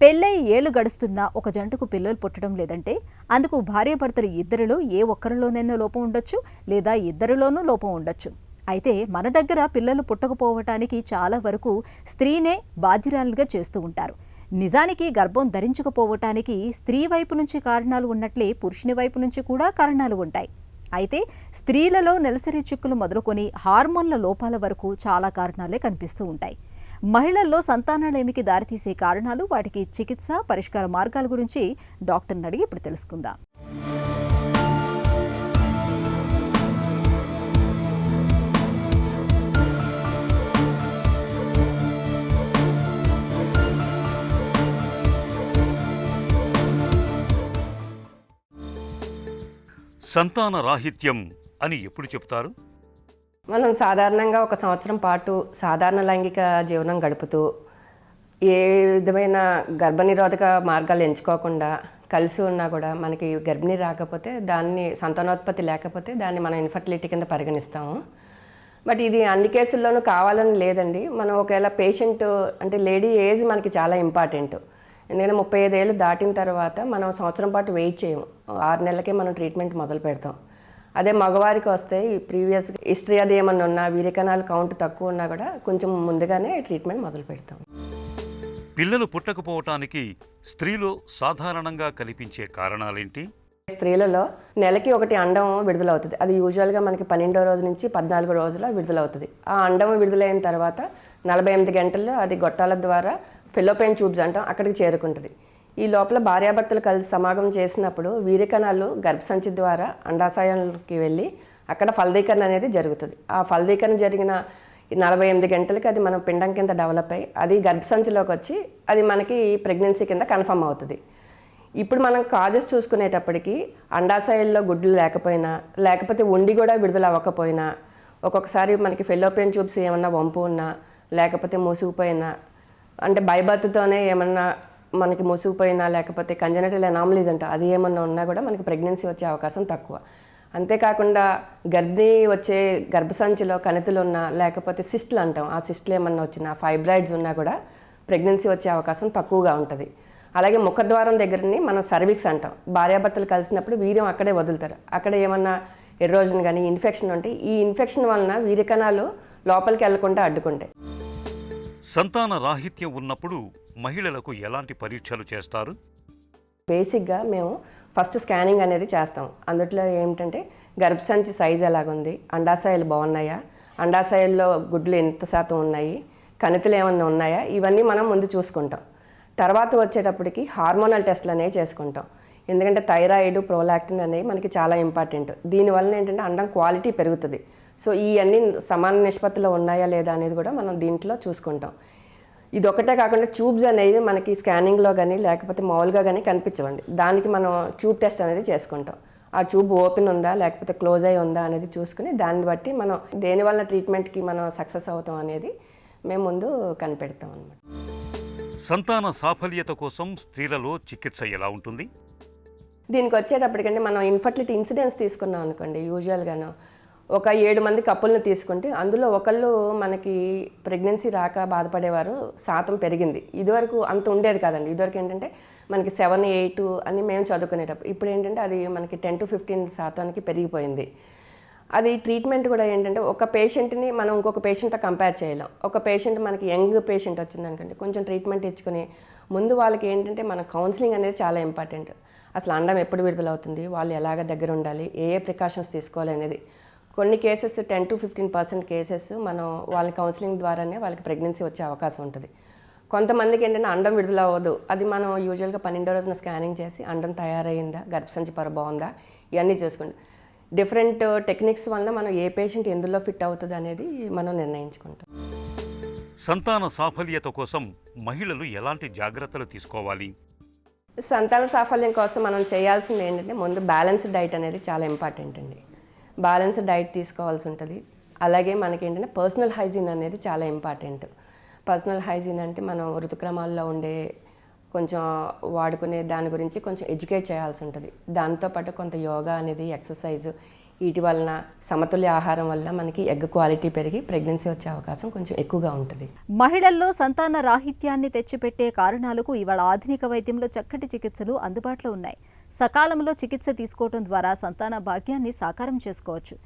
పెళ్ళై ఏళ్లు గడుస్తున్నా ఒక జంటకు పిల్లలు పుట్టడం లేదంటే అందుకు భార్యాభర్తలు ఇద్దరిలో ఏ ఒక్కరిలోనైనా లోపం ఉండొచ్చు, లేదా ఇద్దరిలోనూ లోపం ఉండొచ్చు. అయితే మన దగ్గర పిల్లలు పుట్టకపోవటానికి చాలా వరకు స్త్రీనే బాధ్యురాలుగా చేస్తూ ఉంటారు. నిజానికి గర్భం ధరించకపోవటానికి స్త్రీ వైపు నుంచి కారణాలు ఉన్నట్లే పురుషుని వైపు నుంచి కూడా కారణాలు ఉంటాయి. అయితే స్త్రీలలో నెలసరి చిక్కులు మొదలుకొని హార్మోన్ల లోపాల వరకు చాలా కారణాలే కనిపిస్తూ ఉంటాయి. మహిళల్లో సంతానలేమికి దారితీసే కారణాలు, వాటికి చికిత్స, పరిష్కార మార్గాల గురించి డాక్టర్ని అడిగి ఇప్పుడు తెలుసుకుందాం. సంతాన రాహిత్యం అని ఎప్పుడు చెప్తారు? మనం సాధారణంగా ఒక సంవత్సరం పాటు సాధారణ లైంగిక జీవనం గడుపుతూ ఏ విధమైన గర్భనిరోధక మార్గాలు ఎంచుకోకుండా కలిసి ఉన్నా కూడా మనకి గర్భిణీ రాకపోతే, దాన్ని సంతానోత్పత్తి లేకపోతే దాన్ని మనం ఇన్ఫర్టిలిటీ కింద పరిగణిస్తాము. బట్ ఇది అన్ని కేసుల్లోనూ కావాలని లేదండి. మనం ఒకవేళ పేషెంట్ అంటే లేడీ ఏజ్ మనకి చాలా ఇంపార్టెంట్. ఎందుకంటే 35 ఏళ్ళు దాటిన తర్వాత మనం సంవత్సరం పాటు వెయిట్ చేయము, 6 నెలలకే మనం ట్రీట్మెంట్ మొదలు పెడతాం. అదే మగవారికి వస్తే ఈ ప్రీవియస్ హిస్టరీ అది ఏమన్నా ఉన్నా, వీర్యకణాలు కౌంట్ తక్కువ ఉన్నా కూడా కొంచెం ముందుగానే ట్రీట్మెంట్ మొదలు పెడతాం. పిల్లలు పుట్టకపోవటానికి స్త్రీలో సాధారణంగా కనిపించే కారణాలేంటి? స్త్రీలలో నెలకి ఒకటి అండం విడుదలవుతుంది. అది యూజువల్గా మనకి 12వ రోజు నుంచి 14 రోజుల విడుదలవుతుంది. ఆ అండం విడుదలైన తర్వాత 48 గంటల్లో అది గొట్టాల ద్వారా ఫెలోపియన్ ట్యూబ్స్ అంటాం, అక్కడికి చేరుకుంటుంది. ఈ లోపల భార్యాభర్తలు కలిసి సమాగం చేసినప్పుడు వీర్యకణాలు గర్భసంచి ద్వారా అండాశయానికి వెళ్ళి అక్కడ ఫలదీకరణ అనేది జరుగుతుంది. ఆ ఫలదీకరణ జరిగిన 48 గంటలకి అది మనం పిండం కింద డెవలప్ అయ్యి అది గర్భసంచిలోకి వచ్చి అది మనకి ప్రెగ్నెన్సీ కింద కన్ఫర్మ్ అవుతుంది. ఇప్పుడు మనం కాజెస్ చూసుకునేటప్పటికి అండాశయాల్లో గుడ్లు లేకపోయినా, లేకపోతే ఉండి కూడా విడుదల అవ్వకపోయినా, ఒక్కొక్కసారి మనకి ఫెలోపియన్ ట్యూబ్స్ ఏమన్నా వంపు ఉన్నా, లేకపోతే మూసుకుపోయినా, అంటే బైబర్త్తోనే ఏమన్నా మనకి మూసుకుపోయినా, లేకపోతే కంజెనిటల్ అనామలీస్ అంట అది ఏమన్నా ఉన్నా కూడా మనకి ప్రెగ్నెన్సీ వచ్చే అవకాశం తక్కువ. అంతేకాకుండా గర్భిణీ వచ్చే గర్భసంచిలో కణితులు ఉన్నా, లేకపోతే సిస్టులు అంటాం, ఆ సిస్టులు ఏమన్నా వచ్చినా, ఫైబ్రాయిడ్స్ ఉన్నా కూడా ప్రెగ్నెన్సీ వచ్చే అవకాశం తక్కువగా ఉంటుంది. అలాగే ముఖద్వారం దగ్గరని మనం సర్విక్స్ అంటాం, భార్యాభర్తలు కలిసినప్పుడు వీర్యం అక్కడే వదులుతారు. అక్కడ ఏమన్నా ఎరోజన్ కానీ ఇన్ఫెక్షన్ ఉంటే ఈ ఇన్ఫెక్షన్ వలన వీర్యకణాలు లోపలికి వెళ్లకుండా అడ్డుకుంటాయి. సంతాన రాహిత్యం ఉన్నప్పుడు మహిళలకు ఎలాంటి పరీక్షలు చేస్తారు? బేసిక్గా మేము ఫస్ట్ స్కానింగ్ అనేది చేస్తాం. అందులో ఏమిటంటే గర్భసంచి సైజ్ ఎలాగుంది, అండాశయాలు బాగున్నాయా, అండాశయాల్లో గుడ్లు ఎంత శాతం ఉన్నాయి, కణితులు ఏమన్నా ఉన్నాయా, ఇవన్నీ మనం ముందు చూసుకుంటాం. తర్వాత వచ్చేటప్పటికి హార్మోనల్ టెస్ట్లు అనేవి చేసుకుంటాం. ఎందుకంటే థైరాయిడ్, ప్రోలాక్టిన్ అనేవి మనకి చాలా ఇంపార్టెంట్. దీనివల్ల ఏంటంటే అండం క్వాలిటీ పెరుగుతుంది. సో ఈ అన్ని సమాన నిష్పత్తిలో ఉన్నాయా లేదా అనేది కూడా మనం దీంట్లో చూసుకుంటాం. ఇది ఒకటే కాకుండా ట్యూబ్స్ అనేది మనకి స్కానింగ్లో కానీ లేకపోతే మామూలుగా కానీ కనిపించవండి. దానికి మనం ట్యూబ్ టెస్ట్ అనేది చేసుకుంటాం. ఆ ట్యూబ్ ఓపెన్ ఉందా లేకపోతే క్లోజ్ అయి ఉందా అనేది చూసుకుని దాన్ని బట్టి మనం దేనివల్ల ట్రీట్మెంట్కి మనం సక్సెస్ అవుతాం అనేది మేము ముందు కనిపెడతాం అన్నమాట. సంతాన సాఫల్యత కోసం స్త్రీలలో చికిత్స ఎలా ఉంటుంది? దీనికి వచ్చేటప్పటికంటే మనం ఇన్ఫర్టిలిటీ ఇన్సిడెన్స్ తీసుకున్నాం అనుకోండి, యూజువల్గాను ఒక 7 మంది కపుల్ని తీసుకుంటే అందులో ఒకళ్ళు మనకి ప్రెగ్నెన్సీ రాక బాధపడేవారు శాతం పెరిగింది. ఇదివరకు అంత ఉండేది కాదండి. ఇదివరకు ఏంటంటే మనకి 7, 8 అని మేము చదువుకునేటప్పుడు, ఇప్పుడు ఏంటంటే అది మనకి 10 to 15% పెరిగిపోయింది. అది ట్రీట్మెంట్ కూడా ఏంటంటే ఒక పేషెంట్ని మనం ఇంకొక పేషెంట్తో కంపేర్ చేయలేం. ఒక పేషెంట్ మనకి యంగ్ పేషెంట్ వచ్చిందనుకోండి, కొంచెం ట్రీట్మెంట్ ఇచ్చుకొని ముందు వాళ్ళకి ఏంటంటే మన కౌన్సిలింగ్ అనేది చాలా ఇంపార్టెంట్. అసలు అండం ఎప్పుడు విడుదలవుతుంది, వాళ్ళు ఎలాగ దగ్గర ఉండాలి, ఏ ప్రికాషన్స్ తీసుకోవాలి అనేది. కొన్ని కేసెస్ 10 to 15% కేసెస్ మనం వాళ్ళ కౌన్సిలింగ్ ద్వారానే వాళ్ళకి ప్రెగ్నెన్సీ వచ్చే అవకాశం ఉంటుంది. కొంతమందికి ఏంటంటే అండం విడుదల అవ్వదు. అది మనం యూజువల్గా 12వ రోజున స్కానింగ్ చేసి అండం తయారైందా, గర్భసంచి పొర బాగుందా, ఇవన్నీ చూసుకోండి. డిఫరెంట్ టెక్నిక్స్ వలన మనం ఏ పేషెంట్ ఎందులో ఫిట్ అవుతుంది అనేది మనం నిర్ణయించుకుంటాం. సంతాన సాఫల్యత కోసం మహిళలు ఎలాంటి జాగ్రత్తలు తీసుకోవాలి? సంతాన సాఫల్యం కోసం మనం చేయాల్సింది ఏంటంటే ముందు బ్యాలెన్స్డ్ డైట్ అనేది చాలా ఇంపార్టెంట్ అండి. బ్యాలెన్స్డ్ డైట్ తీసుకోవాల్సి ఉంటుంది. అలాగే మనకి ఏంటంటే పర్సనల్ హైజీన్ అనేది చాలా ఇంపార్టెంట్. పర్సనల్ హైజీన్ అంటే మనం ఋతుక్రమాల్లో ఉండే కొంచెం వాడుకునే దాని గురించి కొంచెం ఎడ్యుకేట్ చేయాల్సి ఉంటుంది. దాంతోపాటు కొంత యోగా అనేది, ఎక్సర్సైజ్, వీటి వలన సమతుల్య ఆహారం వల్ల మనకి ఎగ్ క్వాలిటీ పెరిగి ప్రెగ్నెన్సీ వచ్చే అవకాశం కొంచెం ఎక్కువగా ఉంటుంది. మహిళల్లో సంతాన రాహిత్యాన్ని తెచ్చిపెట్టే కారణాలకు ఇవాళ ఆధునిక వైద్యంలో చక్కటి చికిత్సలు అందుబాటులో ఉన్నాయి. సకాలంలో చికిత్స తీసుకోవడం ద్వారా సంతాన భాగ్యాన్ని సాకారం చేసుకోవచ్చు.